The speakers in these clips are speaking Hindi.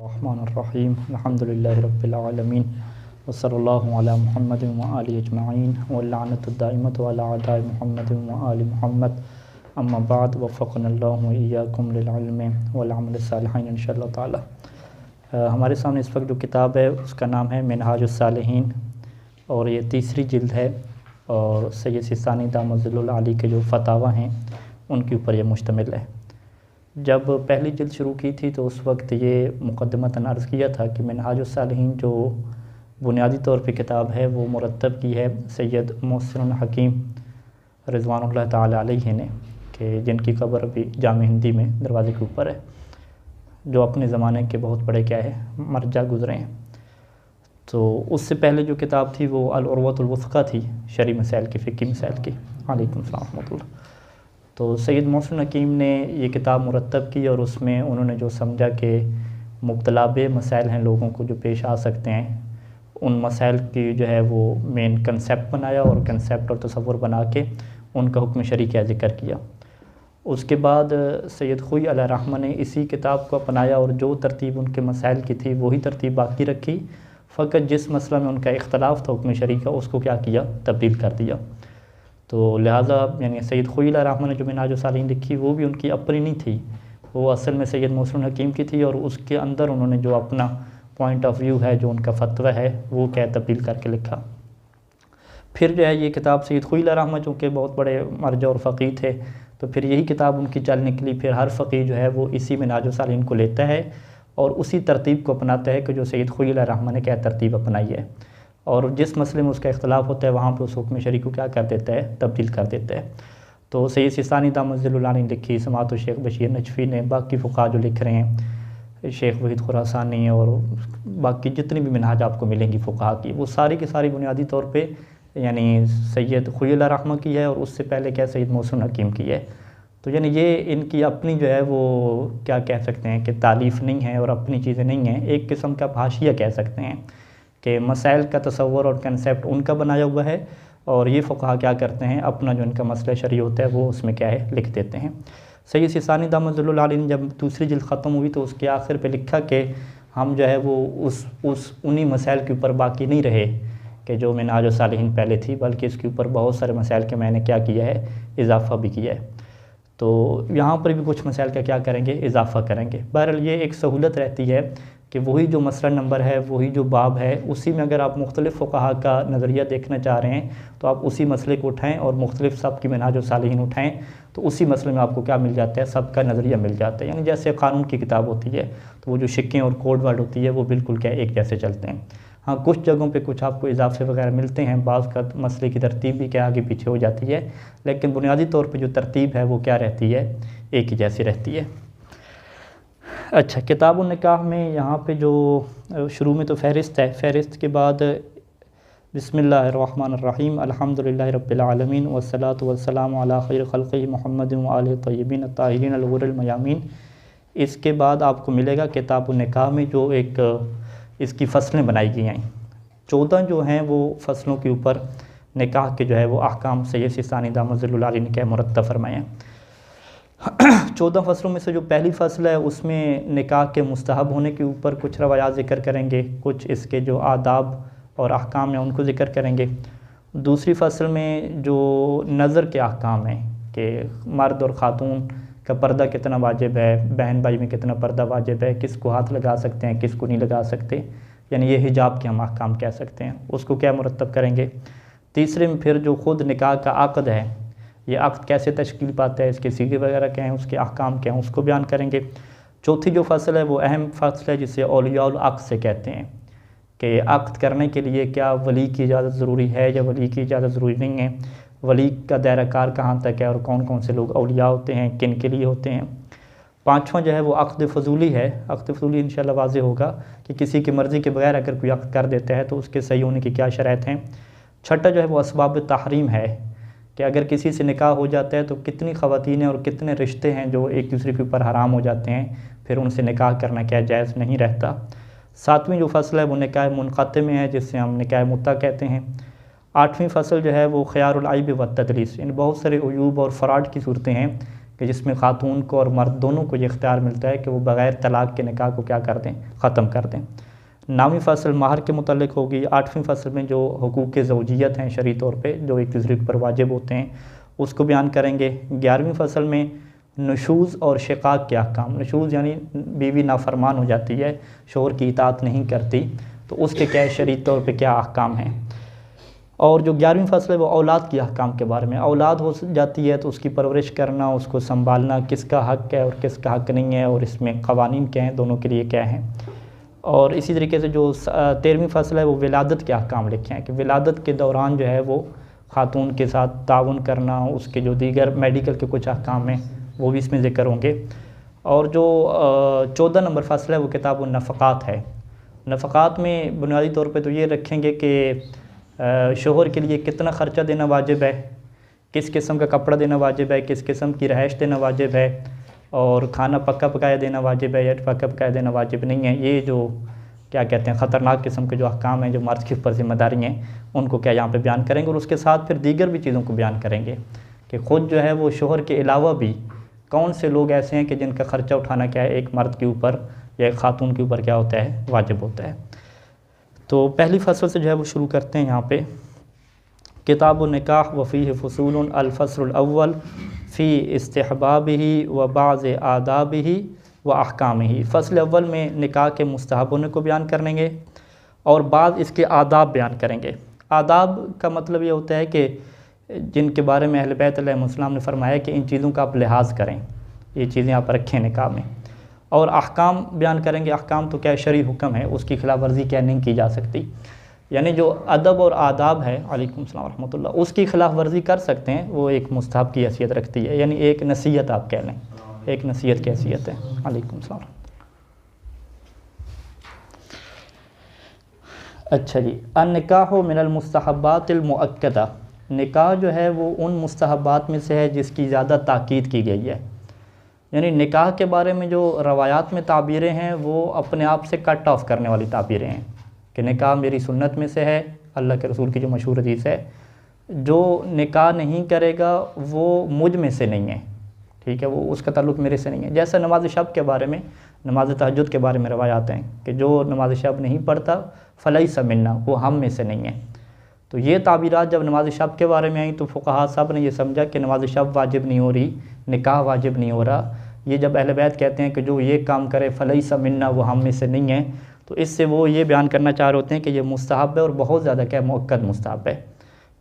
रहमानिर्रहीम अल्हम्दुलिल्लाहि रब्बिल आलमीन वसल्लल्लाहु अला मुहम्मदिन व आलिहि अजमईन व लअनतु दाइमतु अला अदाइ मुहम्मदिन व आलि मुहम्मद अम्मा बाद वफ़क़नल्लाहु व इय्याकुम लिल इल्मि वल अमलि सालिहीन इंशाअल्लाह ताला। हमारे सामने इस वक्त जो किताब है उसका नाम है मिनहाजुस सालिहीन और ये तीसरी जिल्द है और सैयद सिस्तानी दामतुल्लाह आली के जो फतावा हैं उनके ऊपर ये मुश्तमिल है। जब पहली जिल्द शुरू की थी तो उस वक्त ये मुक़द्दमतन अर्ज़ किया था कि मिनहाजुस सालिहीन जो बुनियादी तौर पे किताब है वो मुरत्तब की है सैयद मोहसिन हकीम रिज़वानुल्लाह ताला अलैहि ने, कि जिनकी क़ब्र अभी जामे हिंदी में दरवाज़े के ऊपर है, जो अपने ज़माने के बहुत बड़े क्या है मरजा गुज़रे हैं। तो उससे पहले जो किताब थी वो अल-उर्वतुल वुस्क़ा थी, शरई मसाइल की, फ़िक़ही मसाइल की। वालेकुम सलाम रहमतुल्लाह। तो सैयद मोहसिन हकीम ने ये किताब मुरत्तब की और उसमें उन्होंने जो समझा कि मुब्तला मसाइल हैं लोगों को जो पेश आ सकते हैं, उन मसाइल की जो है वो मेन कंसेप्ट बनाया और कंसेप्ट और तसव्वुर बना के उनका हुक्म शरई का ज़िक्र किया। उसके बाद सैयद खुई अलैहि रहमा ने इसी किताब को अपनाया और जो तरतीब उनके मसाइल की थी वही तरतीब बाकी रखी, फ़कत जिस मसला में उनका इख्तलाफ था हुक्म शरई का उसको क्या किया, तब्दील कर दिया। तो लिहाजा यानी सैयद खुई अलैहि रहमा ने जो मिनहाजुस सालिहीन लिखी वो भी उनकी अपनी नहीं थी, वो असल में सैयद मोहसिन हकीम की थी और उसके अंदर उन्होंने जो अपना पॉइंट ऑफ व्यू है, जो उनका फतवा है, वो क्या तब्दील करके लिखा। फिर जो है ये किताब सैयद खुई अलैहि रहमा चूँकि बहुत बड़े मरजा और फ़क़ीह थे, तो फिर यही किताब उनकी चल निकली। फिर हर फ़क़ीह जो है वो इसी मिनहाजुस सालिहीन को लेता है और उसी तरतीब को अपनाता है कि जो सैयद खुई अलैहि रहमा ने क्या तरतीब अपनाई है, और जिस मसले में उसका इख्तलाफ होता है वहाँ पर उस हुक्म शरई को क्या कर देता है, तब्दील कर देता है। तो सैयद सिस्तानी दामतुल्लाह ने लिखी, समाअत शेख बशीर नजफ़ी ने, बाकी फ़ुक़हा जो लिख रहे हैं, शेख वहीद खुरासानी और बाकी जितनी भी मिनहाज आपको मिलेंगी फ़ुक़हा की, वो सारी की सारी बुनियादी तौर पे यानी सैयद खुई अलैहि रहमा की है और उससे पहले क्या सैयद मोहसिन हकीम की है। तो यानी ये इनकी अपनी जो है वो क्या कह सकते हैं कि तालीफ़ नहीं है और अपनी चीज़ें नहीं हैं, एक किस्म का भाशिया कह सकते हैं कि मसाइल का तसव्वुर और कंसेप्ट उनका बनाया हुआ है और ये फ़ुक़हा क्या करते हैं, अपना जो इनका मसला शरई होता है वो उसमें क्या है लिख देते हैं। सैयद सिस्तानी दामतुल्लाह अलैहि ने जब दूसरी जिल्द ख़त्म हुई तो उसके आखिर पे लिखा कि हम जो है वो उन्हीं मसाइल के ऊपर बाकी नहीं रहे कि जो मिनहाजुस सालिहीन पहले थी, बल्कि इसके ऊपर बहुत सारे मसाइल के मैंने क्या किया है, इजाफ़ा भी किया है। तो यहाँ पर भी कुछ मसाइल का क्या करेंगे, इजाफ़ा करेंगे। बहरहाल ये एक सहूलत रहती है कि वही जो मसला नंबर है, वही जो बाब है, उसी में अगर आप मुख्तलिफ़ फ़ुक़हा का नज़रिया देखना चाह रहे हैं तो आप उसी मसले को उठाएं और मुख्तलिफ़ सब की मिनहाजुस सालिहीन उठाएं, तो उसी मसले में आपको क्या मिल जाता है, सबका नज़रिया मिल जाता है। यानी जैसे क़ानून की किताब होती है तो वो जो शिक्कें और कोड वर्ड होती है वो बिल्कुल क्या एक जैसे चलते हैं। हाँ, कुछ जगहों पे कुछ आपको इजाफे वगैरह मिलते हैं, बाज़ का मसले की तरतीब भी क्या आगे पीछे हो जाती है, लेकिन बुनियादी तौर पे जो तरतीब है वो क्या रहती है, एक ही जैसी रहती है। अच्छा, किताबुन निकाह में यहाँ पे जो शुरू में तो फ़हरिस्त है, फ़हरिस्त के बाद बिस्मिल्लाहिर्रहमानिर्रहीम अल्हम्दुलिल्लाहि रब्बिल आलमीन वस्सलातु वस्सलामु अला खैरि खल्क़िही मुहम्मदिन व आलिहि तय्यबीन अत्ताहिरीन अल गुर्रिल मयामीन। इसके बाद आपको मिलेगा किताबुन निकाह में जो एक इसकी फ़सलें बनाई गई हैं, 14 जो हैं वो फ़सलों के ऊपर निकाह के जो है वो अहकाम सैयद सिस्तानी दामतुल्लाह अलैहि ने क्या मुरत्तब फरमाए हैं। 14 फ़सलों में से जो पहली फ़सल है उसमें निकाह के मुस्तहब होने के ऊपर कुछ रवायात ज़िक्र करेंगे, कुछ इसके जो आदाब और अहकाम हैं उनको ज़िक्र करेंगे। दूसरी फ़सल में जो नज़र के अहकाम हैं कि मर्द और ख़ातून का पर्दा कितना वाजिब है, बहन भाई में कितना पर्दा वाजिब है, किसको हाथ लगा सकते हैं, किसको नहीं लगा सकते, यानी ये हिजाब के हम अहकाम कह सकते हैं, उसको क्या मुरत्तब करेंगे। तीसरे में फिर जो ख़ुद निकाह का अक़द है, ये अक़द कैसे तश्कील पाता है, इसके सीगे वगैरह क्या हैं, उसके अहकाम क्या हैं, उसको बयान करेंगे। चौथी जो फ़सल है वो अहम फ़सल है जिसे औलियाउल अक़द से कहते हैं कि अक़द करने के लिए क्या वली की इजाज़त ज़रूरी है या वली की इजाज़त ज़रूरी नहीं है, वली का दायरा कार कहाँ तक है और कौन कौन से लोग औलिया होते हैं, किन के लिए होते हैं। पाँचवां जो है वो अक़द फ़ज़ूली है। अक़द फ़ज़ूली इंशाअल्लाह वाज़ेह होगा कि किसी की मर्ज़ी के बगैर अगर कोई अक़द कर देता है तो उसके सही होने की क्या शराइत हैं। छठा जो है वो असबाब तहरीम है कि अगर किसी से निकाह हो जाता है तो कितनी ख़वातीन और कितने रिश्ते हैं जो एक दूसरे के ऊपर हराम हो जाते हैं, फिर उनसे निकाह करना क्या जायज़ नहीं रहता। सातवीं जो फ़सल है वो निकाह मुनक़ते में है, जिससे हम निकाह मुत्ता कहते हैं। आठवीं फ़सल जो है वो ख़ियारुल ऐब व तदलीस, इन बहुत सारे अयूब और फ़राड की सूरतें हैं कि जिसमें ख़ातून को और मर्द दोनों को ये इख्तियार मिलता है कि वो बग़ैर तलाक़ के निकाह को क्या कर दें, ख़त्म कर दें। 9वीं फ़सल महर के मुतल्लिक़ होगी। 8वीं फ़सल में जो हुकूक़ ज़ौजियत हैं शरई तौर पे जो एक दूसरे के ऊपर वाजिब होते हैं उसको बयान करेंगे। 11वीं फ़सल में नशूज़ और शिक़ाक़ के अहकाम। नशूज़ यानी बीवी नाफरमान हो जाती है, शोहर की इताअत नहीं करती, तो उसके क्या शरई तौर पे क्या अहकाम हैं। और जो 11वीं फ़सल है वो औलाद की अहकाम के बारे में। औलाद हो जाती है तो उसकी परवरिश करना, उसको संभालना, किसका हक़ है और किसका हक़ नहीं है, और इसमें क़वानीन क्या हैं, दोनों के लिए क्या हैं। और इसी तरीके से जो 13वीं फ़सल है वो विलादत के अहकाम लिखे हैं कि विलादत के दौरान जो है वो ख़ातून के साथ ताउन करना, उसके जो दीगर मेडिकल के कुछ अहकाम हैं वो भी इसमें ज़िक्र होंगे। और जो 14 नंबर फ़सल है वो किताब नफ़क़ात है। नफ़क़ात में बुनियादी तौर पे तो ये रखेंगे कि शोहर के लिए कितना ख़र्चा देना वाजिब है, किस किस्म का कपड़ा देना वाजिब है, किस किस्म की रहायश देना वाजिब है, और खाना पक्का पकाया देना वाजिब है या पक्का पकाया देना वाजिब नहीं है। ये जो क्या कहते हैं ख़तरनाक किस्म के जो अहकाम हैं जो मर्द के ऊपर ज़िम्मेदारी हैं उनको क्या यहाँ पे बयान करेंगे। और उसके साथ फिर दीगर भी चीज़ों को बयान करेंगे कि ख़ुद जो है वो शोहर के अलावा भी कौन से लोग ऐसे हैं कि जिनका ख़र्चा उठाना क्या है एक मर्द के ऊपर या एक ख़ातून के ऊपर क्या होता है, वाजिब होता है। तो पहली फ़सल से जो है वो शुरू करते हैं। यहाँ पे किताब निकाह व फ़ीह फ़ुसूल अल-फ़स्लुल अव्वल फ़ी इस्तिहबाबिही व बाज़ आदाबिही व अहकामिही। फ़सल अव्वल में निकाह के मुस्तहब होने को बयान करेंगे और बाद इसके आदाब बयान करेंगे। आदाब का मतलब ये होता है कि जिनके बारे में अहले बैत अलैहिमुस्सलाम ने फरमाया कि इन चीज़ों का आप लिहाज करें, ये चीज़ें यहाँ पर रखें निकाह में। और अहकाम बयान करेंगे। अहकाम तो क्या शरई हुक्म है, उसकी खिलाफ वर्जी क्या नहीं की जा सकती, यानी जो अदब और आदाब है अलैकुम सलाम रहमतुल्लाह उसकी खिलाफ वर्जी कर सकते हैं, वो एक मुस्तहब की हैसियत रखती है, यानी एक नसीहत आप कह लें, एक नसीहत की हैसियत है। अलैकुम सलाम। अच्छा जी, अन-निकाह मिनल मुस्तहब्बातिल मुअक्कदा। निकाह जो है वो उन मुस्तहब्बात में से है जिसकी ज़्यादा ताकीद की गई है। यानी निकाह के बारे में जो रवायात में ताबीरें हैं वो अपने आप से कट ऑफ करने वाली ताबीरें हैं कि निकाह मेरी सुन्नत में से है, अल्लाह के रसूल की जो मशहूर हदीस है, जो निकाह नहीं करेगा वो मुझ में से नहीं है, ठीक है, वो उसका ताल्लुक़ मेरे से नहीं है। जैसा नमाज शब के बारे में, नमाज तहज्जुद के बारे में रवायात हैं कि जो नमाज शब नहीं पढ़ता फलैसा मिन्ना, वो हम में से नहीं है। तो ये ताबीरात जब नमाज शब के बारे में आई तो फ़ुक़हा साहब ने ये समझा कि नमाज शब वाजिब नहीं हो रही, निकाह वाजिब नहीं हो रहा। ये जब अहले बैत कहते हैं कि जो ये काम करे फलैसा मिन्ना, वो हम में से नहीं है, तो इससे वो ये बयान करना चाह रहे होते हैं कि ये मुस्तहब है और बहुत ज़्यादा क्या मुअक्कद मुस्तहब है,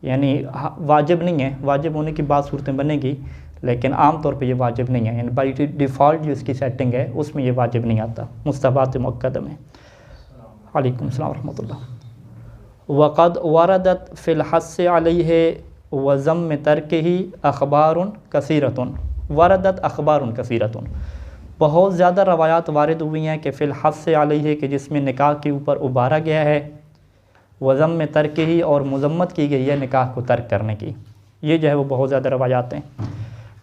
यानी वाजिब नहीं है। वाजिब होने की बात सूरतें बनेगी लेकिन आम तौर पे ये वाजिब नहीं है, यानी बाई डिफ़ॉल्ट जो इसकी सेटिंग है उसमें ये वाजिब नहीं आता मुस्तहबात मुअक्कद में। अलैकुम सलाम रहमतुल्लाह। वक़द वरदत फ़िल हस्स अलैहि व ज़म्म तर्किही अख़बारुन कसीरतुन। वरदत अख़बारुन कसीरतुन, बहुत ज़्यादा रवायात वारिद हुई हैं कि फ़िल हस्स अलैहि के जिसमें निकाह के ऊपर उबारा गया है, व ज़म्म तर्किही और मज़म्मत की गई है निकाह को तर्क करने की। ये जो है वो बहुत ज़्यादा रवायात हैं।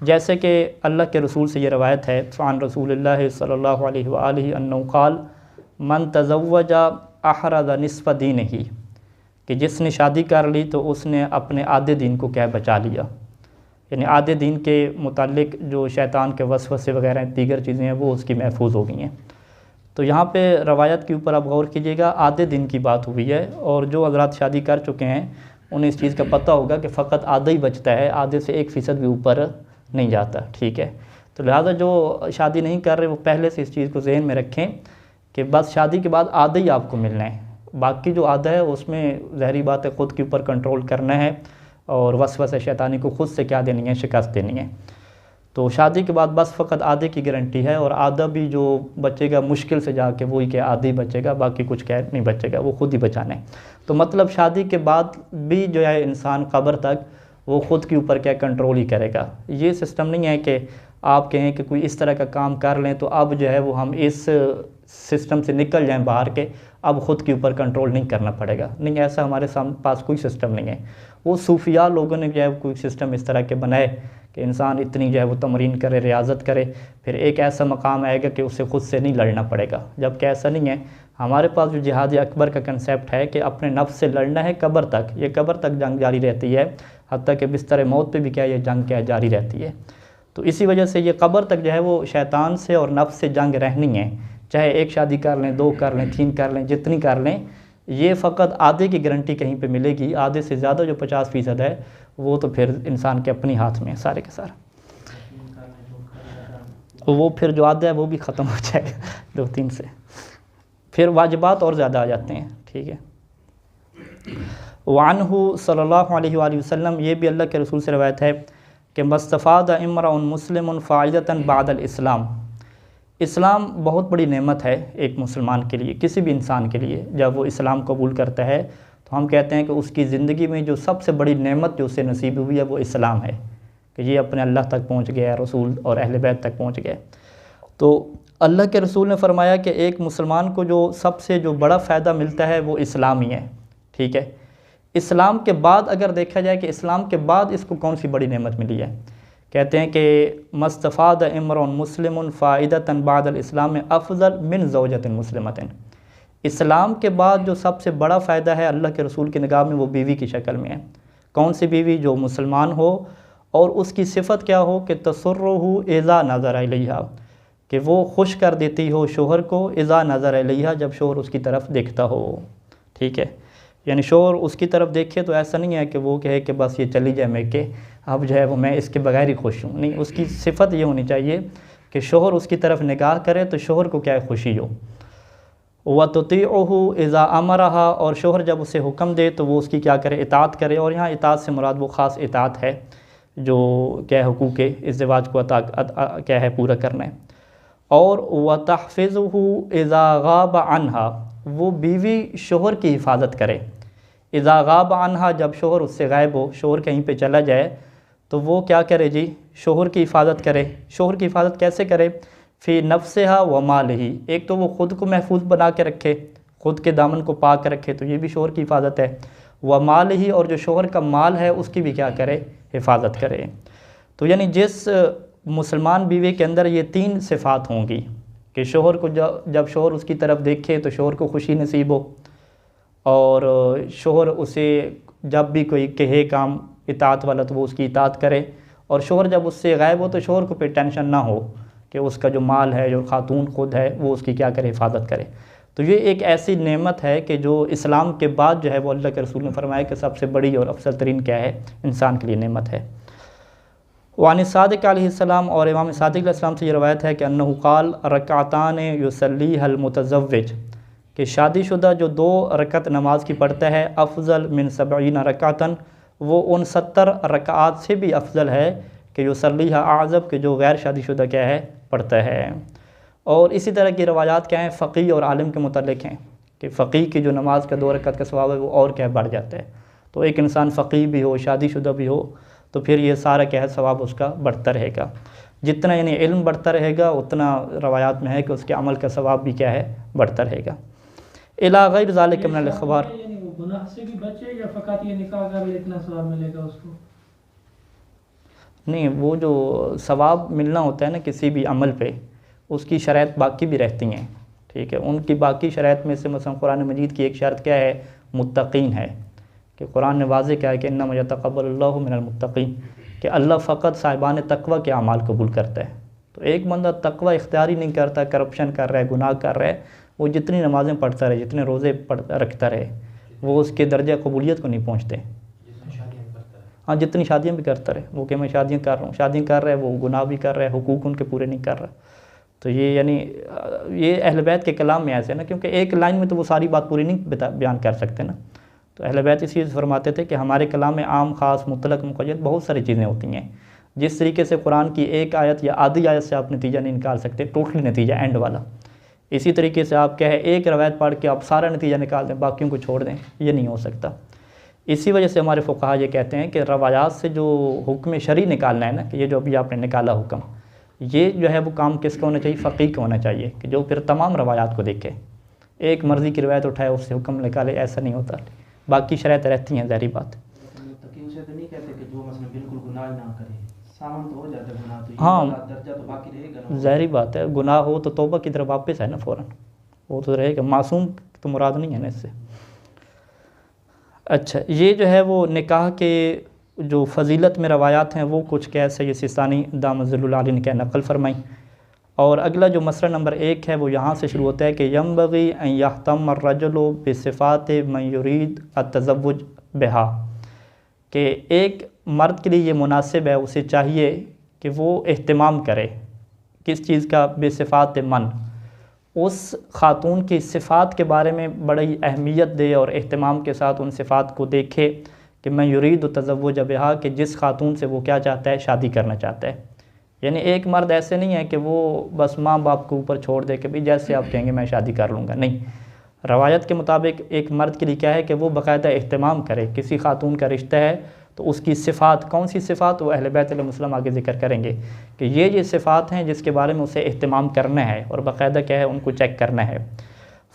जैसे कि अल्लाह के रसूल से ये रवायत है फ़ान रसूलुल्लाह सल्लल्लाहु अलैहि व आलिहि अन्नहु क़ाल मन तज़व्वजा अहरज़ निस्फ़ दीनिही, कि जिसने शादी कर ली तो उसने अपने आधे दीन को क्या बचा लिया, यानी आधे दीन के मुतालिक जो शैतान के वसवसे वगैरह दीगर चीज़ें हैं वो उसकी महफूज हो गई हैं। तो यहाँ पे रवायत के ऊपर आप गौर कीजिएगा, आधे दिन की बात हुई है और जो हज़रात शादी कर चुके हैं उन्हें इस चीज़ का पता होगा कि फ़कत आधा ही बचता है, आधे से 1% भी ऊपर नहीं जाता, ठीक है। तो लिहाजा जो शादी नहीं कर रहे वो पहले से इस चीज़ को जहन में रखें कि बस शादी के बाद आधा ही आपको मिलना है, बाकी जो आधा है उसमें ज़ाहिरी बात है ख़ुद के ऊपर कंट्रोल करना है और वसवसे शैतानी को ख़ुद से क्या देनी है, शिकस्त देनी है। तो शादी के बाद बस फ़कत आधे की गारंटी है और आधा भी जो बचेगा मुश्किल से जाके वही क्या आधा ही बचेगा, बाकी कुछ क्या नहीं बचेगा, वो खुद ही बचाना है। तो मतलब शादी के बाद भी जो है इंसान कब्र तक वो ख़ुद के ऊपर क्या कंट्रोल ही करेगा। ये सिस्टम नहीं है कि आप कहें कि कोई इस तरह का काम कर लें तो अब जो है वो हम इस सिस्टम से निकल जाएं बाहर के, अब ख़ुद के ऊपर कंट्रोल नहीं करना पड़ेगा। नहीं, ऐसा हमारे पास कोई सिस्टम नहीं है। वो सूफिया लोगों ने जो है कोई सिस्टम इस तरह के बनाए कि इंसान इतनी जो है वो तमरीन करे, रियाजत करे, फिर एक ऐसा मकाम आएगा कि उससे ख़ुद से नहीं लड़ना पड़ेगा, जबकि ऐसा नहीं है। हमारे पास जो जिहाद अकबर का कंसेप्ट है कि अपने नफ्स से लड़ना है कब्र तक, ये कब्र तक जंग जारी रहती है, हत्ता कि बिस्तर मौत पे भी क्या ये जंग क्या जारी रहती है। तो इसी वजह से ये कब्र तक जो है वो शैतान से और नफ्स से जंग रहनी है, चाहे एक शादी कर लें, 2 कर लें, 3 कर लें, जितनी कर लें, ये फ़कत आधे की गारंटी कहीं पे मिलेगी। आधे से ज़्यादा जो 50% है वो तो फिर इंसान के अपने हाथ में है सारे के सारा। वो फिर जो आधा है वो भी ख़त्म हो जाएगा 2-3 से, फिर वाजिबात और ज़्यादा आ जाते हैं। ठीक है। वानहु सल्लल्लाहु अलैहि वसल्लम, ये भी अल्लाह के रसूल से रवायत है कि मस्तफ़ाद इमराउन मुस्लिमुन फ़ाइदतन बादल इस्लाम, इस्लाम बहुत बड़ी नेमत है एक मुसलमान के लिए, किसी भी इंसान के लिए। जब वो इस्लाम कबूल करता है तो हम कहते हैं कि उसकी ज़िंदगी में जो सबसे बड़ी नेमत जो उसे नसीब हुई है वो इस्लाम है, कि ये अपने अल्लाह तक पहुँच गया, रसूल और अहले बैत तक पहुँच गया। तो अल्लाह के रसूल ने फरमाया कि एक मुसलमान को जो सबसे जो बड़ा फ़ायदा मिलता है वो इस्लाम ही है। ठीक है। इस्लाम के बाद अगर देखा जाए कि इस्लाम के बाद इसको कौन सी बड़ी नेमत मिली है, कहते हैं कि मस्तफ़ाद इमरान मुस्लिमुन फ़ाइदतन बादल इस्लाम में अफजल मिन ज़ौजतिन मुस्लिमतिन, इस्लाम के बाद जो सबसे बड़ा फ़ायदा है अल्लाह के रसूल की निगाह में वो बीवी की शक्ल में है। कौन सी बीवी? जो मुसलमान हो और उसकी सिफत क्या हो कि तसर्रुहु इज़ा नज़र इलैहा, कि वो खुश कर देती हो शोहर को, इज़ा नज़र इलैहा, जब शोहर उसकी तरफ देखता हो। ठीक है। यानी शोहर उसकी तरफ देखे तो ऐसा नहीं है कि वो कहे कि बस ये चली जाए मैं के अब जो है वो मैं इसके बगैर ही खुश हूँ, नहीं, उसकी सिफत ये होनी चाहिए कि शोहर उसकी तरफ निगाह करे तो शोहर को क्या है, खुशी हो। व तुतीउहु इज़ा अमरहा, और शोहर जब उसे हुक्म दे तो वो उसकी क्या करे, इताअत करे। और यहाँ इताअत से मुराद वो ख़ास इताअत है जो क्या है हुकूक़ इज़्दिवाज को क्या है पूरा करना है। और व तहफ़िज़ुहु इज़ा गाब अन्हा, वो बीवी शोहर की हिफाजत करे। इज़ा गाब अन्हा, जब शोहर उससे गायब हो, शोहर कहीं पे चला जाए तो वो क्या करे जी, शोहर की हिफाजत करे। शोहर की हिफाजत कैसे करे? फ़ी नफ्सिहा व मालिही, एक तो वो ख़ुद को महफूज बना के रखे, ख़ुद के दामन को पाक रखे, तो ये भी शोहर की हिफाजत है। व मालिही, और जो शोहर का माल है उसकी भी क्या करे, हिफाजत करे। तो यानी जिस मुसलमान बीवी के अंदर ये 3 सिफ़ात होंगी कि शोहर को जब शोहर उसकी तरफ देखे तो शोहर को खुशी नसीब हो, और शोहर उसे जब भी कोई कहे काम इताअत वाला तो वो उसकी इताअत करे, और शोहर जब उससे गायब हो तो शोहर को पे टेंशन ना हो कि उसका जो माल है, जो खातून ख़ुद है, वो उसकी क्या करे, हिफाजत करे। तो ये एक ऐसी नेमत है कि जो इस्लाम के बाद जो है वो अल्लाह के रसूल ने फरमाया कि सबसे बड़ी और अफसल तरीन क्या है, इंसान के लिए नेमत है। वान सादिक अलैहिस्सलाम, और इमाम सादिक अलैहिस्सलाम से ये रवायत है कि अन्नहु क़ाल रकातान युसल्लीहल मुतज़व्विज, कि शादीशुदा जो 2 रकत नमाज की पढ़ता है, अफजल मिन 70 रकातन, वो उन 70 रकात से भी अफजल है कि युसल्लीहा आज़ब, के जो गैर शादीशुदा क्या है, पढ़ता है। और इसी तरह की रवायात क्या हैं, फ़क़ीह और आलिम के मुतल्लिक़ हैं कि फ़क़ीह की जो नमाज का 2 रकत का सवाब है वो और क्या बढ़ जाता है। तो एक इंसान फ़क़ीह भी हो, शादीशुदा भी हो, तो फिर ये सारा क्या है, सवाब उसका बढ़ता रहेगा। जितना यानी इल्म बढ़ता रहेगा उतना रवायात में है कि उसके अमल का सवाब भी क्या है, बढ़ता रहेगा। इला गैर ज़ालिक मिनल अख़बार, गुनाह से भी बचे या फ़कत ये निकाह कर ले इतना सवाब मिलेगा उसको? नहीं, वो जो सवाब मिलना होता है ना किसी भी अमल पे, उसकी शराइत बाकी भी रहती हैं। ठीक है। उनकी बाकी शराइत में से मसलन कुरान मजीद की एक शर्त क्या है, मुत्तक़ीन है, कि कुरान ने वाज़े क्या है कि इन्नमा यतक़ब्बलुल्लाहु मिनल मुत्तक़ीन, कि अल्लाह फ़कत साहिबान तक़वा के अमाल कबूल करता है। तो एक बंदा तक़वा इख्तियार ही नहीं करता, करप्शन कर रहा है, गुनाह कर रहा है, वो जितनी नमाज़ें पढ़ता रहे, जितने रोज़े रखता रहे, वो उसके दर्जा कबूलियत को नहीं पहुँचते। हाँ, जितनी शादियाँ भी करता रहे, वो कि मैं शादियाँ कर रहा हूँ, शादियाँ कर रहा है, वो गुनाह भी कर रहा है, हुकूक उनके पूरे नहीं कर रहा। तो ये यानी ये अहले बैत के कलाम में ऐसे ना, क्योंकि एक लाइन में तो वो सारी बात पूरी नहीं बयान कर सकते ना। तो अहले बैत इसी फरमाते थे कि हमारे कलाम में आम, ख़ास, मुतलक, मुक़य्यद बहुत सारी चीज़ें होती हैं। जिस तरीके से कुरान की एक आयत या आधी आयत से आप नतीजा नहीं निकाल सकते, टोटली नतीजा एंड वाला, इसी तरीके से आप क्या है एक रवायत पढ़ के आप सारा नतीजा निकाल दें, बाकियों को छोड़ दें, ये नहीं हो सकता। इसी वजह से हमारे फ़ुक़हा ये कहते हैं कि रवायात से जो हुक्म शरई निकालना है ना, कि ये जो अभी आपने निकाला हुक्म, ये जो है वो काम किसका होना चाहिए, फ़क़ीह का होना चाहिए, कि जो फिर तमाम रवायात को देखे, एक मर्ज़ी की रवायत उठाए उससे हुक्म निकाले, ऐसा नहीं होता। बाकी शराइत रहती हैं, ज़ाहिर बात। हाँ, ज़ाहिर बात है, गुनाह हो तो तौबा की तरफ वापस है ना फ़ौरन, वो तो रहेगा, मासूम तो मुराद नहीं है ना इससे। अच्छा, ये जो है वो निकाह के जो फ़जीलत में रवायात हैं वो कुछ क्या सैयद सिस्तानी दामज़ुल आली ने क्या नक़ल फरमाई। और अगला जो मसला नंबर 1 है वो यहाँ से शुरू होता है कि यंबग़ी अन यहतम अर्रजुलु बिसिफ़ात मन युरीद अत-तज़व्वुज बिहा, कि एक मर्द के लिए ये मुनासिब है, उसे चाहिए कि वो एहतमाम करे किस चीज़ का, बेसिफ़ात मन, उस ख़ातून की सिफ़ात के बारे में बड़ी अहमियत दे और एहतमाम के साथ उन सिफ़ात को देखे कि मैं युरीद तज़व्वुज बिहा, कि जिस ख़ातून से वो क्या चाहता है, शादी करना चाहता है। यानी एक मर्द ऐसे नहीं है कि वो बस माँ बाप के ऊपर छोड़ दे कि भाई जैसे आप कहेंगे मैं शादी कर लूँगा, नहीं। रवायत के मुताबिक एक मर्द के लिए क्या है कि वो बाकायदा एहतमाम करे, किसी ख़ातून का रिश्ता है तो उसकी सिफ़ात, कौन सी सिफ़ात, वो अहले बैत अलैहिमुस्सलाम आगे ज़िक्र करेंगे कि ये सिफ़ात हैं जिसके बारे में उसे एहतमाम करना है और बाकायदा क्या है, उनको चेक करना है।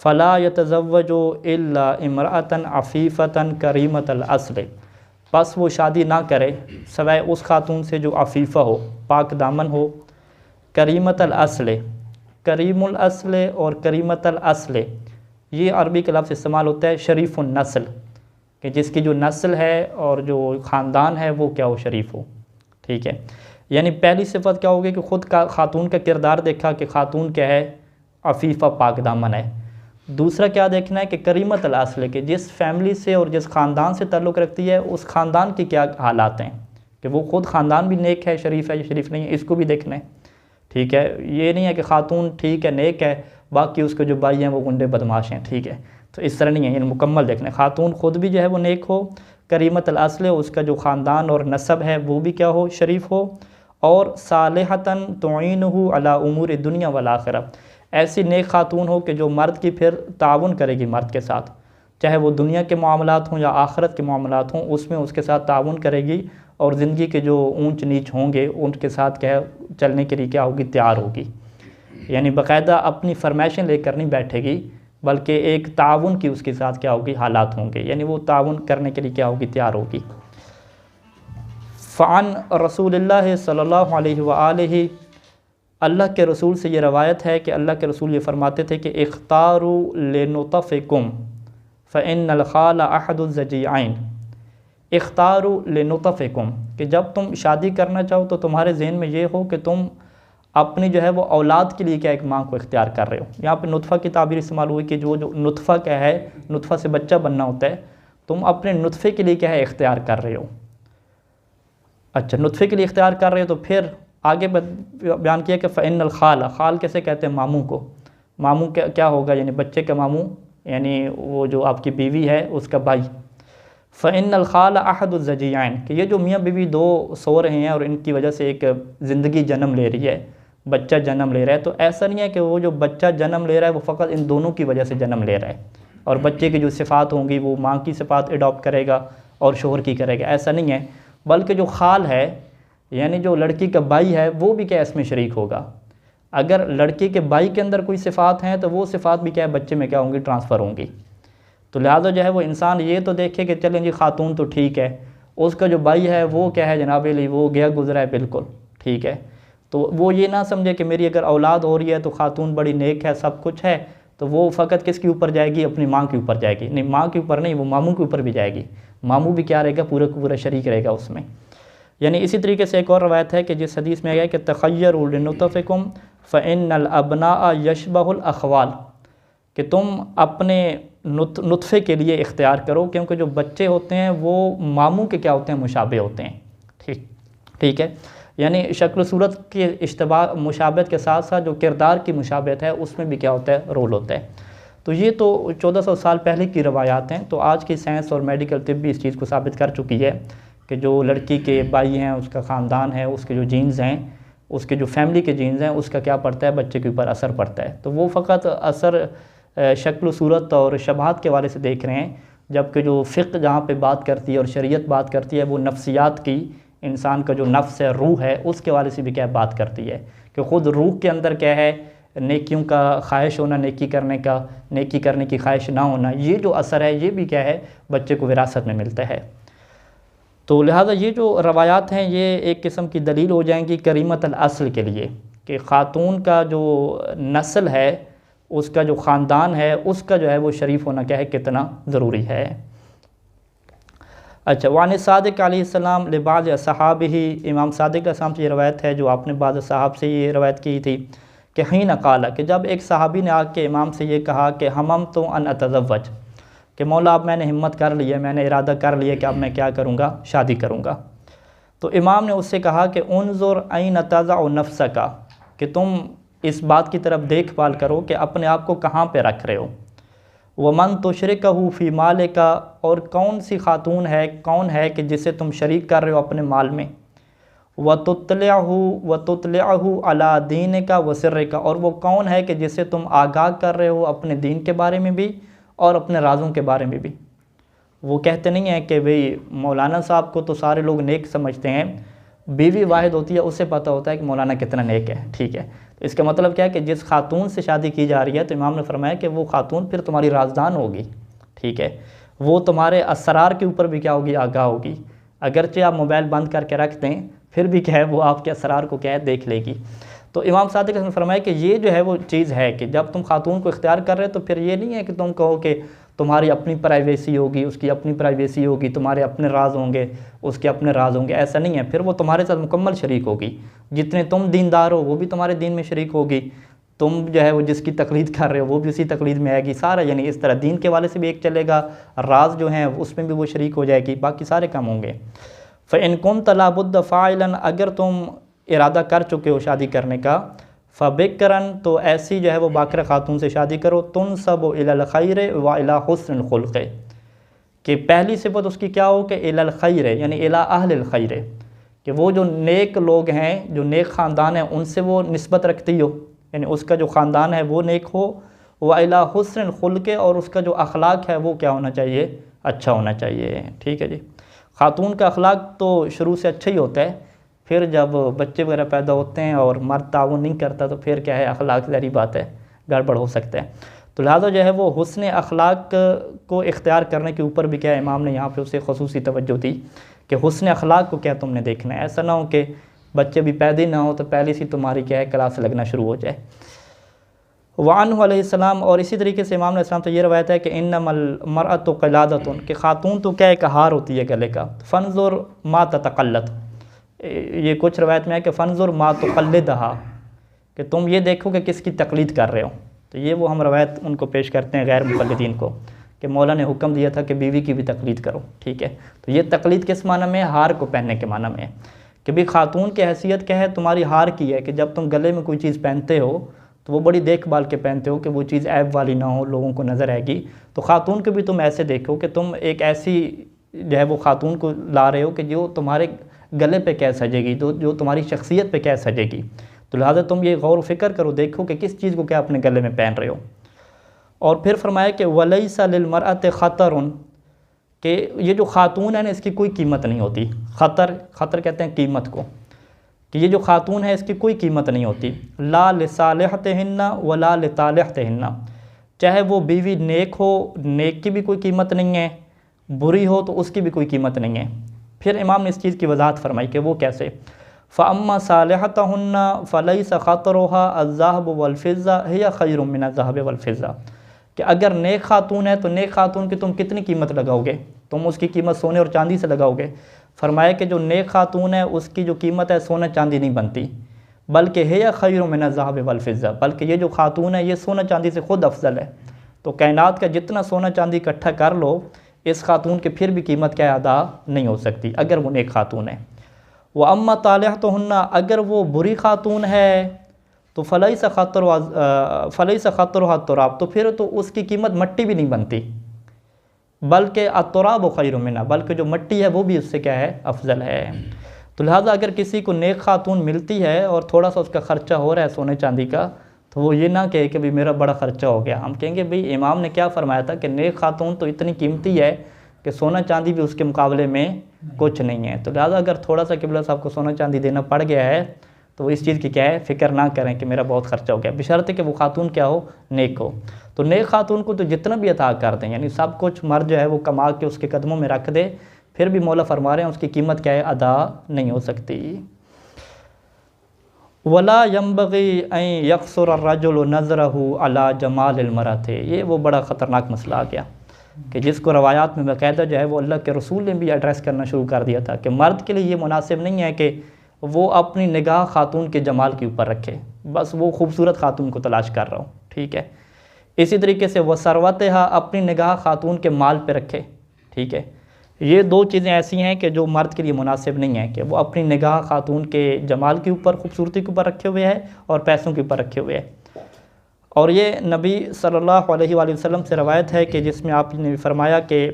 फ़ला यतज़व्वजु इल्ला इम्रअतन अफ़ीफ़तन करीमतल अस्ल, बस वो शादी ना करे सवाए उस खातून से जो अफ़ीफ़ा हो, पाक दामन हो, करीमतल अस्ल, करीमुल अस्ल और करीमतल अस्ल ये अरबी का लफ्ज़ इस्तेमाल होता है शरीफ़ुन नस्ल, कि जिसकी जो नस्ल है और जो ख़ानदान है वो क्या हो, शरीफ हो। ठीक है, यानी पहली सिफ़त क्या होगी कि ख़ुद का ख़ातून का किरदार देखा कि ख़ातून क्या है, अफ़ीफ़ा पाक दामन है। दूसरा क्या देखना है कि करीमत अल अस्ल, के जिस फैमिली से और जिस ख़ानदान से ताल्लुक़ रखती है उस ख़ानदान की क्या हालात हैं, कि वो ख़ुद ख़ानदान भी नेक है, शरीफ है या शरीफ नहीं है, इसको भी देखना है। ठीक है, ये नहीं है कि ख़ातून ठीक है, नेक है, बाकी उसके जो भाई हैं वो गुंडे बदमाश हैं। ठीक है, तो इस तरह नहीं है, यानी मुकम्मल देखना है। ख़ातून ख़ुद भी जो है वो नेक हो, करीमत अल अस्ल, उसका जो ख़ानदान और नसब है वो भी क्या हो, शरीफ हो, और सालिहतन तुईनुहु अला उमूर दुनिया वल आखिरा, ऐसी नेक खातून हो कि जो मर्द की फिर ताउन करेगी मर्द के साथ, चाहे वो दुनिया के मामलात हों या आखिरत के मामलात हों, उसमें उसके साथ ताउन करेगी और ज़िंदगी के जो ऊंच नीच होंगे उनके साथ क्या है, चलने के लिए क्या होगी, तैयार होगी। यानी बाकायदा अपनी फरमाइशें लेकर नहीं बैठेगी, बल्कि एक ताउन की उसके साथ क्या होगी, हालात होंगे, यानी वो ताउन करने के लिए क्या होगी, तैयार होगी। फ़ान रसूलुल्लाह सल्लल्लाहु अलैहि व आलिहि, अल्लाह के रसूल से ये रवायत है कि अल्लाह के रसूल ये फरमाते थे कि इख्तारू लिनुतफ़िकुम फ़इन्नल ख़ाला अहदुज़ ज़जीआइन, इख्तारू लिनुतफ़िकुम, कि जब तुम शादी करना चाहो तो तुम्हारे ज़हन में ये हो कि तुम अपनी जो है वो औलाद के लिए क्या एक माँ को इख्तियार कर रहे हो। यहाँ पे नुतफ़ा की ताबीर इस्तेमाल हुई कि जो नुतफ़ा क्या है, नुतफ़ा से बच्चा बनना होता है, तुम अपने नुतफ़े के लिए क्या है, इख्तियार कर रहे हो। अच्छा, नुतफ़े के लिए इख्तियार कर रहे हो तो फिर आगे बयान किया कि फ़इन्नल ख़ाला, ख़ाल कैसे कहते हैं, मामू को। मामू क्या होगा, यानी बच्चे का मामू, यानी वो जो आपकी बीवी है उसका भाई। फ़इन्नल ख़ाला अहदुज़ ज़जीआइन, कि ये जो मियाँ बीवी दो सो रहे हैं और इनकी वजह से एक ज़िंदगी जन्म ले रही है, बच्चा जन्म ले रहा है, तो ऐसा नहीं है कि वो जो बच्चा जन्म ले रहा है वो फ़कत इन दोनों की वजह से जन्म ले रहा है और बच्चे की जो सिफ़ात होंगी वो माँ की सिफ़ात अडॉप्ट करेगा और शोहर की करेगा, ऐसा नहीं है। बल्कि जो ख़ाल है, यानी जो लड़की का भाई है, वो भी क्या इसमें शरीक होगा। अगर लड़की के भाई के अंदर कोई सिफ़ात हैं तो वो सिफ़ात भी क्या है, बच्चे में क्या होंगी, ट्रांसफ़र होंगी। तो लिहाजा जो है वो इंसान ये तो देखे कि चलें जी ख़ातून तो ठीक है, उसका जो भाई है वो क्या है, जनाब अली वो गया गुजरा है, बिल्कुल ठीक है। तो वो ये ना समझे कि मेरी अगर औलाद हो रही है तो ख़ातून बड़ी नेक है, सब कुछ है, तो वो फ़कत किसके ऊपर जाएगी, अपनी माँ के ऊपर जाएगी। नहीं, माँ के ऊपर नहीं, वो मामू के ऊपर भी जाएगी। मामू भी क्या रहेगा, पूरा का पूरा शरीक रहेगा उसमें। यानी इसी तरीके से एक और रवायत है कि जिस हदीस में आ गया कि तख़य्यरू लिनुतफ़िकुम फ़इन्नल अबनाअ यशबहुल अख़वाल, कि तुम अपने नुतफ़े के लिए इख्तियार करो, क्योंकि जो बच्चे होते हैं वो मामू के क्या होते हैं, मुशाबे होते हैं। ठीक है, यानी शक्ल सूरत के इश्तबा मुशाबत के साथ साथ जो किरदार की मुशाबत है उसमें भी क्या होता है, रोल होता है। तो ये तो 1400 साल पहले की रवायात हैं। तो आज की साइंस और मेडिकल तिब भी इस चीज़ को साबित कर चुकी है कि जो लड़की के भाई हैं, उसका ख़ानदान है, उसके जो जीन्स हैं, उसके जो फैमिली के जीन्स हैं, उसका क्या पड़ता है, बच्चे के ऊपर असर पड़ता है। तो वो फ़कत असर शक्ल सूरत और शबाहत के वाले से देख रहे हैं, जबकि जो फ़िक़्ह जहाँ पे बात करती है और शरीयत बात करती है वो नफ्सियात की, इंसान का जो नफ्स है, रूह है, उसके वाले से भी क्या बात करती है कि ख़ुद रूह के अंदर क्या है, नेकियों का ख्वाहिश होना, नेकी करने की ख्वाहिश ना होना, ये जो असर है ये भी क्या है, बच्चे को विरासत में मिलता है। तो लिहाजा ये जो रवायात हैं ये एक किस्म की दलील हो जाएंगी करीमत अल अस्ल के लिए, कि ख़ातून का जो नस्ल है, उसका जो ख़ानदान है, उसका जो है वो शरीफ होना क्या है, कितना ज़रूरी है। अच्छा, वान सादिक अलैहिस्सलाम लिबाद सहाबिही, इमाम सादिक अलैहिस्सलाम से ये रवायत है जो आपने बाद साहब से ये रवायत की थी कि हीन काला, कि जब एक सहाबी ने आके इमाम से ये कहा कि हम तो अन अतज़व्वज, कि मौला अब मैंने हिम्मत कर ली है, मैंने इरादा कर लिया कि अब मैं क्या करूँगा, शादी करूँगा। तो इमाम ने उससे कहा कि उन्ज़ुर ऐन तज़अ नफ्सका, कि तुम इस बात की तरफ देखभाल करो कि अपने आप को कहाँ पे रख रहे हो। वमन तुशरिकहु फ़ी मालिका, और कौन सी खातून है, कौन है कि जिसे तुम शरीक कर रहे हो अपने माल में। वतुतलिअहु अला दीनिका व सिर्रिका, और वो कौन है कि जिसे तुम आगाह कर रहे हो अपने दीन के बारे में भी और अपने राज़ों के बारे में भी। वो कहते नहीं हैं कि भाई मौलाना साहब को तो सारे लोग नेक समझते हैं, बीवी वाहिद होती है उससे पता होता है कि मौलाना कितना नेक है, ठीक है। तो इसका मतलब क्या है कि जिस खातून से शादी की जा रही है, तो इमाम ने फरमाया कि वो खातून फिर तुम्हारी राजदान होगी, ठीक है। वो तुम्हारे असरार के ऊपर भी क्या होगी, आगाह होगी। अगरचे आप मोबाइल बंद करके रख दें, फिर भी क्या है वो आपके असरार को क्या है देख लेगी। तो इमाम सादिक ने फरमाया कि ये जो है वो चीज़ है कि जब तुम खातून को इख्तियार कर रहे हो, तो फिर ये नहीं है कि तुम कहो कि तुम्हारी अपनी प्राइवेसी होगी, उसकी अपनी प्राइवेसी होगी, तुम्हारे अपने राज होंगे, उसके अपने राज होंगे, ऐसा नहीं है। फिर वो तुम्हारे साथ मुकम्मल शरीक होगी। जितने तुम दीनदार हो वो भी तुम्हारे दीन में शरीक होगी, तुम जो है वो जिसकी तकलीद कर रहे हो वो भी उसी तकलीद में आएगी, सारा यानी इस तरह दीन के वाले से भी एक चलेगा, राज जो हैं उसमें भी वो शरीक हो जाएगी, बाकी सारे काम होंगे। फ़इन कुन्त लाबुद्द फ़ाइलन, अगर तुम इरादा कर चुके हो शादी करने का, फ़बिक्रन, तो ऐसी जो है वो बाकर खातून से शादी करो, तुन सब इलल खैर व इला हुस्निल खुल्क़, कि पहली सिफत उसकी क्या हो कि इलल खैर यानी इला अहलिल खैर, कि वो जो नेक लोग हैं, जो नेक ख़ानदान है, उनसे वो निस्बत रखती हो, यानी उसका जो ख़ानदान है वो नेक हो। व इला हुस्निल खुल्क़, और उसका जो अखलाक है वो क्या होना चाहिए, अच्छा होना चाहिए, ठीक है जी। ख़ातून का अखलाक तो शुरू से अच्छा ही होता है, फिर जब बच्चे वगैरह पैदा होते हैं और मर्द ताउन नहीं करता, तो फिर क्या है अखलाक ज़ारी बात है, गड़बड़ हो सकता है। तो लिहाजा जो है वो हुस्न अखलाक को इख्तियार करने के ऊपर भी क्या है इमाम ने यहाँ पे उसे ख़ुसूसी तवज्जो दी कि हुस्न अखलाक को क्या तुमने देखना है। ऐसा ना हो कि बच्चे भी पैदा ना हो तो पहले से तुम्हारी क्या है क्लास लगना शुरू हो जाए। वान अलैहिस्सलाम, और इसी तरीके से इमाम अलैहिस्सलाम तो ये रवायत है कि इन्नमल मरअतु क़लादतुन, कि ख़ातून तो क्या एक हार होती है गले का। फ़न्ज़ुर मा ततक़ल्लद, ये कुछ रवायत में है कि फ़न्ज़ुर मा तुक़ल्लिदहा, कि तुम ये देखो कि किसकी तकलीद कर रहे हो। तो ये वो हम रवायत उनको पेश करते हैं गैर मुक़ल्लिदीन को, कि मौला ने हुक्म दिया था कि बीवी की भी तकलीद करो, ठीक है। तो ये तकलीद किस माना में है, हार को पहनने के माना में है, कि भाई ख़ातून की हैसियत क्या है, तुम्हारी हार की है कि जब तुम गले में कोई चीज़ पहनते हो तो वो बड़ी देखभाल के पहनते हो कि वो चीज़ ऐब वाली ना हो, लोगों को नज़र आएगी। तो ख़ातून को भी तुम ऐसे देखो कि तुम एक ऐसी जो है वो ख़ातून को ला रहे हो कि जो तुम्हारे गले पे क्या सजेगी, जो तुम्हारी शख्सियत पे क्या सजेगी। तो लिहाजा तुम ये गौर फ़िक्र करो, देखो कि किस चीज़ को क्या अपने गले में पहन रहे हो। और फिर फरमाया कि वलैसा लिलमरअत ख़तरुन, कि ये जो ख़ातून है ना इसकी कोई कीमत नहीं होती। ख़तर कहते हैं कीमत को, कि ये जो ख़ातून है इसकी कोई कीमत नहीं होती। ला लिसालिहतिहिन्ना व ला लितालिहतिहिन्ना, चाहे वो बीवी नेक हो, नेक की भी कोई कीमत नहीं है, बुरी हो तो उसकी भी कोई कीमत नहीं है। फिर इमाम ने इस चीज़ की वजाहत फरमाई कि वो कैसे। फ़अम्मा सालिहतहुन्ना फ़लैसा ख़तरुहा अज़्ज़हब वल-फ़िज़्ज़ा हिया ख़ैरुम मिन अज़्ज़हब वल-फ़िज़्ज़ा, कि अगर नेक खातून है तो नेक खातून की तुम कितनी कीमत लगाओगे, तुम उसकी कीमत सोने और चांदी से लगाओगे। फरमाया कि जो नेक खातून है उसकी जो कीमत है सोना चांदी नहीं बनती, बल्कि हिया ख़ैरुम मिन अज़्ज़हब वल-फ़िज़्ज़ा, बल्कि ये जो खातून है ये सोना चांदी से ख़ुद अफजल है। तो कायनात का जितना सोना चांदी इकट्ठा कर लो, इस खातून की फिर भी कीमत क्या अदा नहीं हो सकती अगर वो नेक खातून है। वह अम्मा तालिहतुहुन्ना, अगर वो बुरी खातून है तो फ़लैसा ख़तरुहा तुराब, तो फिर तो उसकी कीमत मट्टी भी नहीं बनती, बल्कि अतुराब खैरुम मिन्हा, बल्कि जो मट्टी है वो भी उससे क्या है अफजल है। तो लिहाजा अगर किसी को नेक खातून मिलती है और थोड़ा सा उसका ख़र्चा हो रहा है सोने चांदी का, तो वो ये ना कहे कि भाई मेरा बड़ा ख़र्चा हो गया। हम कहेंगे भाई इमाम ने क्या फ़रमाया था कि नेक खातून तो इतनी कीमती है कि सोना चांदी भी उसके मुकाबले में कुछ नहीं है। तो लिहाजा अगर थोड़ा सा क़िबला साहब को सोना चांदी देना पड़ गया है तो इस चीज़ की क्या है फ़िक्र ना करें कि मेरा बहुत ख़र्चा हो गया, बशर्ते कि वो खातून क्या हो, नेक हो। तो नेक खातून को तो जितना भी अता कर दें, यानी सब कुछ मर्द जो है वो कमा के उसके कदमों में रख दे, फिर भी मौला फरमा रहे हैं उसकी कीमत क्या है अदा नहीं हो सकती। वला यंबगी अन यक़्सुर अर्रजुलु नज़रहु अला जमालिल मरअति, ये वो बड़ा ख़तरनाक मसला आ गया कि जिसको रवायात में बाकायदा जो है वो अल्लाह के रसूल ने भी एड्रेस करना शुरू कर दिया था कि मर्द के लिए ये मुनासिब नहीं है कि वो अपनी निगाह खातून के जमाल के ऊपर रखे, बस वो खूबसूरत खातून को तलाश कर रहा हो, ठीक है। इसी तरीके से वह सरवतहा, अपनी निगाह खातून के माल पे रखे, ठीक है। ये दो चीज़ें ऐसी हैं कि जो मर्द के लिए मुनासिब नहीं है कि वो अपनी निगाह खातून के जमाल के ऊपर, खूबसूरती के ऊपर रखे हुए है और पैसों के ऊपर रखे हुए है। और ये नबी सल्लल्लाहु अलैहि वसल्लम से रवायत है कि जिसमें आपने फरमाया कि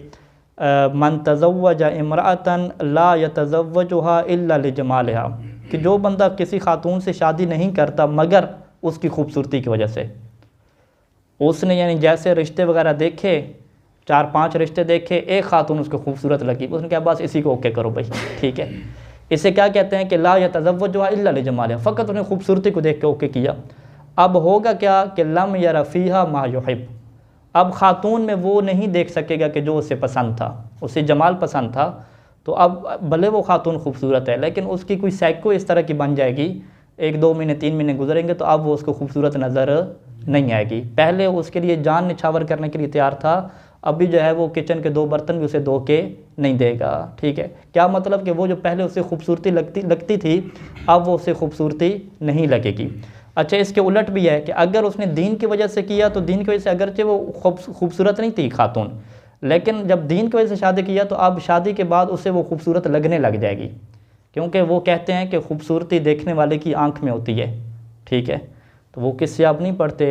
मन तज़व्वज इमरातन ला यतज़व्वजुहा इल्ला लिजमालिहा, कि जो बंदा किसी खातून से शादी नहीं करता मगर उसकी खूबसूरती की वजह से, उसने यानी जैसे रिश्ते वगैरह देखे, 4-5 रिश्ते देखे, एक खातून उसको खूबसूरत लगी, उसने कहा बस इसी को ओके करो भाई, ठीक है। इसे क्या कहते हैं कि ला यतज़व्वजुहा इल्ला लिजमालिहा, फ़कत उसने खूबसूरती को देख के ओके किया। अब होगा क्या कि लम यरा फ़ीहा मा युहिब, अब ख़ातून में वो नहीं देख सकेगा कि जो उसे पसंद था, उसे जमाल पसंद था, तो अब भले वो ख़ातून खूबसूरत है लेकिन उसकी कोई साइको इस तरह की बन जाएगी, 1-2 महीने 3 महीने गुजरेंगे तो अब वो उसको खूबसूरत नज़र नहीं आएगी। पहले उसके लिए जान निछावर करने के लिए तैयार था, अभी जो है वो किचन के 2 बर्तन भी उसे धो के नहीं देगा, ठीक है। क्या मतलब कि वो जो पहले उसे खूबसूरती लगती थी अब वो उसे खूबसूरती नहीं लगेगी। अच्छा, इसके उलट भी है कि अगर उसने दीन की वजह से किया तो दीन की वजह से अगरचे वो खूबसूरत नहीं थी खातून, लेकिन जब दीन की वजह से शादी किया तो अब शादी के बाद उसे वो खूबसूरत लगने लग जाएगी, क्योंकि वो कहते हैं कि खूबसूरती देखने वाले की आंख में होती है, ठीक है। तो वो किस्से आप नहीं पढ़ते,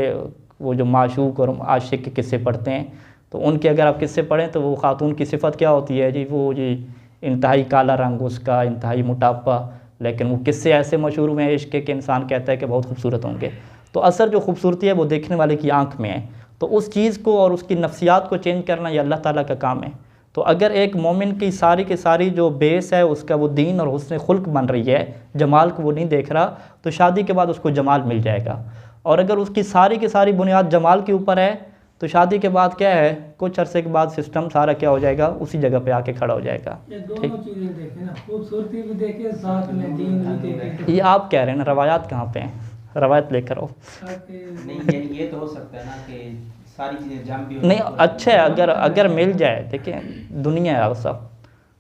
वो जो माशूक और आशिक के किस्से पढ़ते हैं, तो उनके अगर आप किस्से पढ़ें तो वो खातून की सिफत क्या होती है जी, वो जी इंतहाई काला रंग उसका, इंतहाई मोटापा, लेकिन वो किस्से ऐसे मशहूर हुए हैं इश्क के इंसान कहता है कि बहुत खूबसूरत होंगे। तो असर जो खूबसूरती है वो देखने वाले की आंख में है, तो उस चीज़ को और उसकी नफ्सियात को चेंज करना ये अल्लाह ताला का काम है। तो अगर एक मोमिन की सारी जो बेस है उसका वो दीन और हुस्न खुल्क बन रही है, जमाल को वो नहीं देख रहा, तो शादी के बाद उसको जमाल मिल जाएगा। और अगर उसकी सारी की सारी बुनियाद जमाल के ऊपर है तो शादी के बाद क्या है, कुछ अरसे के बाद सिस्टम सारा क्या हो जाएगा, उसी जगह पे आके खड़ा हो जाएगा। ये दोनों चीजें देखें ना, खूबसूरती भी देखे साथ में दीन भी देखे। ये आप कह रहे हैं ना, रवायात कहाँ पे हैं, रवायत लेकर आओ। नहीं यानी ये तो हो सकता है ना कि सारी चीज़ें जम भी हो, नहीं अच्छा है अगर मिल जाए। देखिए दुनिया है सब,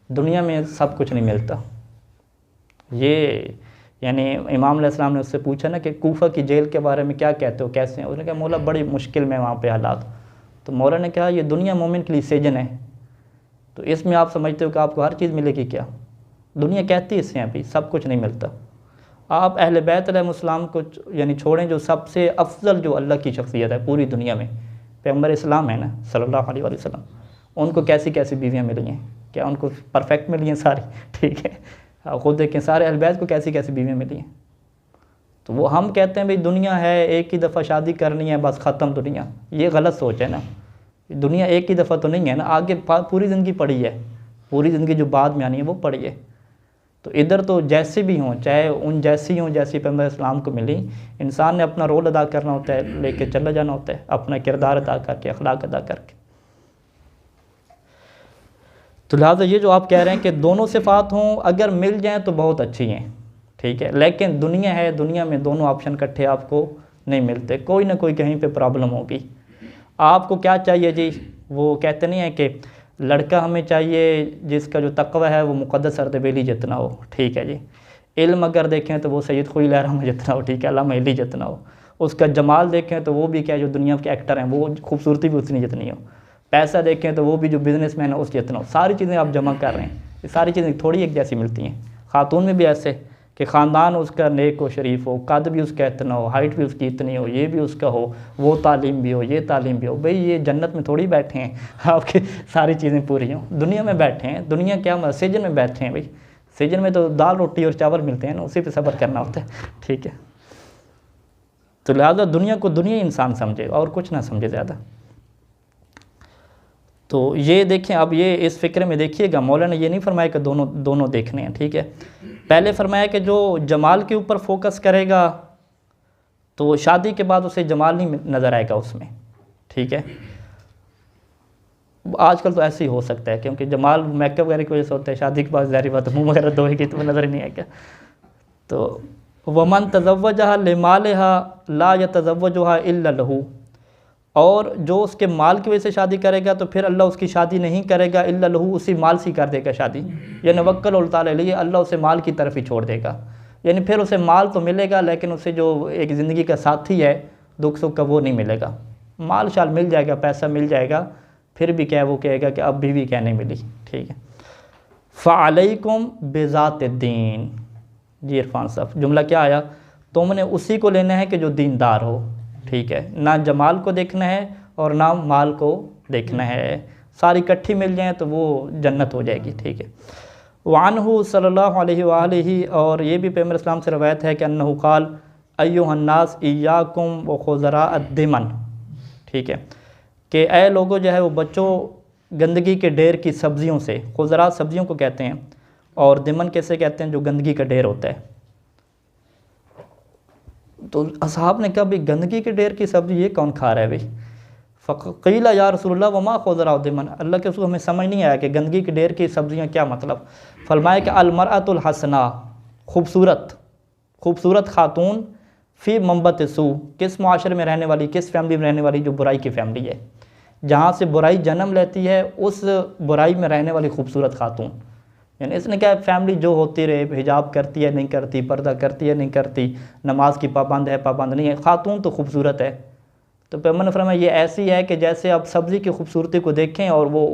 दुनिया में सब कुछ नहीं मिलता। ये यानी इमाम अलैहिस्सलाम ने उससे पूछा ना कि कूफा की जेल के बारे में क्या कहते हो, कैसे हैं? उसने कहा मौला बड़ी मुश्किल में वहाँ पे हालात। तो मौला ने कहा ये दुनिया मोमिन के लिए सेजन है, तो इसमें आप समझते हो कि आपको हर चीज़ मिलेगी क्या? दुनिया कहती है इससे अभी सब कुछ नहीं मिलता। आप अहले बैत अलैहिस्सलाम को यानी छोड़ें, जो सबसे अफजल जो अल्लाह की शख्सियत है पूरी दुनिया में, पैगम्बर इस्लाम है ना सल्लल्लाहु अलैहि वसल्लम, उनको कैसी कैसी बीवियाँ मिली हैं? क्या उनको परफेक्ट मिली हैं सारी? ठीक है, आप खुद देखें सारे अहले बैत को कैसी कैसी बीवियाँ मिली हैं। तो वो हम कहते हैं भाई दुनिया है, एक ही दफ़ा शादी करनी है बस ख़त्म दुनिया, ये गलत सोच है ना। दुनिया एक ही दफ़ा तो नहीं है ना, आगे पूरी ज़िंदगी पड़ी है, पूरी ज़िंदगी जो बाद में आनी है वो पड़ी है। तो इधर तो जैसे भी हों, चाहे उन जैसी हों जैसी पैगम्बर इस्लाम को मिली, इंसान ने अपना रोल अदा करना होता है, लेके चला जाना होता है, अपना किरदार अदा करके, अखलाक अदा करके। तो लिहाजा ये जो आप कह रहे हैं कि दोनों सिफ़ात हों, अगर मिल जाएं तो बहुत अच्छी हैं, ठीक है, लेकिन दुनिया है, दुनिया में दोनों ऑप्शन इकट्ठे आपको नहीं मिलते, कोई ना कोई कहीं पे प्रॉब्लम होगी। आपको क्या चाहिए जी? वो कहते नहीं है कि लड़का हमें चाहिए जिसका जो तक़वा है वो मुक़द्दस अर्दबेली जितना हो, ठीक है जी। इल्म अगर देखें तो वो सैयद ख़ुई लहराम जितना हो, ठीक है, अल्लामा अली जितना हो। उसका जमाल देखें तो वो भी क्या जो दुनिया के एक्टर हैं वो खूबसूरती भी उतनी जितनी हो। पैसा देखें तो वो भी जो बिज़नेसमैन है उस जितना हो। सारी चीज़ें आप जमा कर रहे हैं, ये सारी चीज़ें थोड़ी एक जैसी मिलती हैं। ख़ातून में भी ऐसे कि ख़ानदान उसका नेक हो, शरीफ हो, कद भी उसका इतना हो, हाइट भी उसकी इतनी हो, ये भी उसका हो, वो तालीम भी हो, ये तालीम भी हो। भाई ये जन्नत में थोड़ी बैठे हैं आपकी सारी चीज़ें पूरी हों, दुनिया में बैठे हैं। दुनिया क्या मतलब सीजन में बैठे हैं भाई, सीजन में तो दाल रोटी और चावल मिलते हैं ना, उसी पे सब्र करना होता है, ठीक है। तो लिहाजा दुनिया को दुनिया इंसान समझे और कुछ ना समझे ज़्यादा। तो ये देखें, अब ये इस फ़िक्र में देखिएगा, मौला ने ये नहीं फरमाया कि दोनों देखने हैं, ठीक है। पहले फरमाया कि जो जमाल के ऊपर फोकस करेगा तो शादी के बाद उसे जमाल नहीं नज़र आएगा उसमें, ठीक है। आजकल तो ऐसे ही हो सकता है क्योंकि जमाल मेकअप वगैरह की वजह से होता है, शादी के बाद ज़ाहिर बात मुँह वगैरह धोएगी तो नज़र ही नहीं आएगा। तो वमन तज़व्वजहा लिमालिहा ला यतज़व्वजुहा इल्ला लहू, और जो उसके माल की वजह से शादी करेगा तो फिर अल्लाह उसकी शादी नहीं करेगा, इल्ला लहू, उसी माल से कर देगा शादी। यानी वक्कल ताला अलैहि, अल्लाह उसे माल की तरफ ही छोड़ देगा। यानी फिर उसे माल तो मिलेगा लेकिन उसे जो एक ज़िंदगी का साथी है दुख सुख का वो नहीं मिलेगा। माल शाल मिल जाएगा, पैसा मिल जाएगा, फिर भी क्या वो कहेगा कि अब भी क्या नहीं मिली। ठीक है। फ़अलैकुम बिज़ात दीन। जी इरफान साहब, जुमला क्या आया? तुमने उसी को लेना है कि जो दीनदार हो। ठीक है, ना जमाल को देखना है और ना माल को देखना है, सारी इकट्ठी मिल जाए तो वो जन्नत हो जाएगी। ठीक है। वानहु सल्लल्लाहु अलैहि वालैहि, और ये भी पैगंबर इस्लाम से रवायत है कि अन्नहु क़ाल अय्युहन्नास इय्याकुम व खुज़राअद दिमन। ठीक है, कि ऐ लोगों जो है वो बच्चों गंदगी के ढेर की सब्ज़ियों से। खुज़रा सब्ज़ियों को कहते हैं, और दिमन कैसे कहते हैं? जो गंदगी का ढेर होता है। तो असहाब ने कहा भाई गंदगी के ढेर की सब्ज़ी ये कौन खा रहा है भाई? फ़क़ीला या रसूलल्लाह वमा खुज़रा दिमन, अल्लाह के रसूल हमें समझ नहीं आया कि गंदगी के ढेर की सब्ज़ियाँ क्या मतलब। फरमाया कि अलमरअतुल हसना, खूबसूरत खातून, फ़ी मंबत सू, किस मुआशरे में रहने वाली, किस फैमिली में रहने वाली, जो बुराई की फैमिली है, जहाँ से बुराई जन्म लेती है उस बुराई में रहने वाली खूबसूरत खातून। यानी इसने क्या, फैमिली जो होती रहे, हिजाब करती है नहीं करती, पर्दा करती है नहीं करती, नमाज की पाबंद है पाबंद नहीं है, खातून तो खूबसूरत है। तो पैगंबर ने फरमाया ये ऐसी है कि जैसे आप सब्ज़ी की खूबसूरती को देखें और वो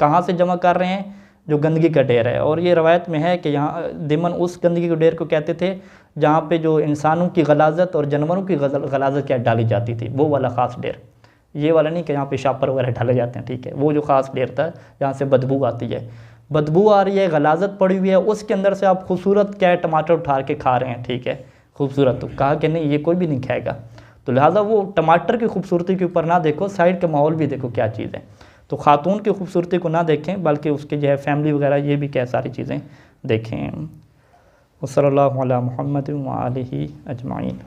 कहाँ से जमा कर रहे हैं? जो गंदगी का ढेर है। और ये रवायत में है कि यहाँ दिमन उस गंदगी के ढेर को कहते थे जहाँ पे जो इंसानों की गलाजत और जानवरों की गलाजत क्या डाली जाती थी, वो वाला ख़ास ढेर। ये वाला नहीं कि यहाँ पे शापर वगैरह डाले जाते हैं। ठीक है, वो जो ख़ास ढेर था जहाँ से बदबू आती है, बदबू आ रही है, गलाजत पड़ी हुई है, उसके अंदर से आप खूबसूरत क्या टमाटर उठा के खा रहे हैं। ठीक है, खूबसूरत, तो कहा कि नहीं ये कोई भी नहीं खाएगा। तो लिहाजा वो टमाटर की खूबसूरती के ऊपर ना देखो, साइड का माहौल भी देखो क्या चीज़ है। तो खातून की खूबसूरती को ना देखें बल्कि उसके जो है फैमिली वगैरह ये भी क्या सारी चीज़ें देखें। वसल्लल्लाहु अला मुहम्मद व आलिहि अजमाइन।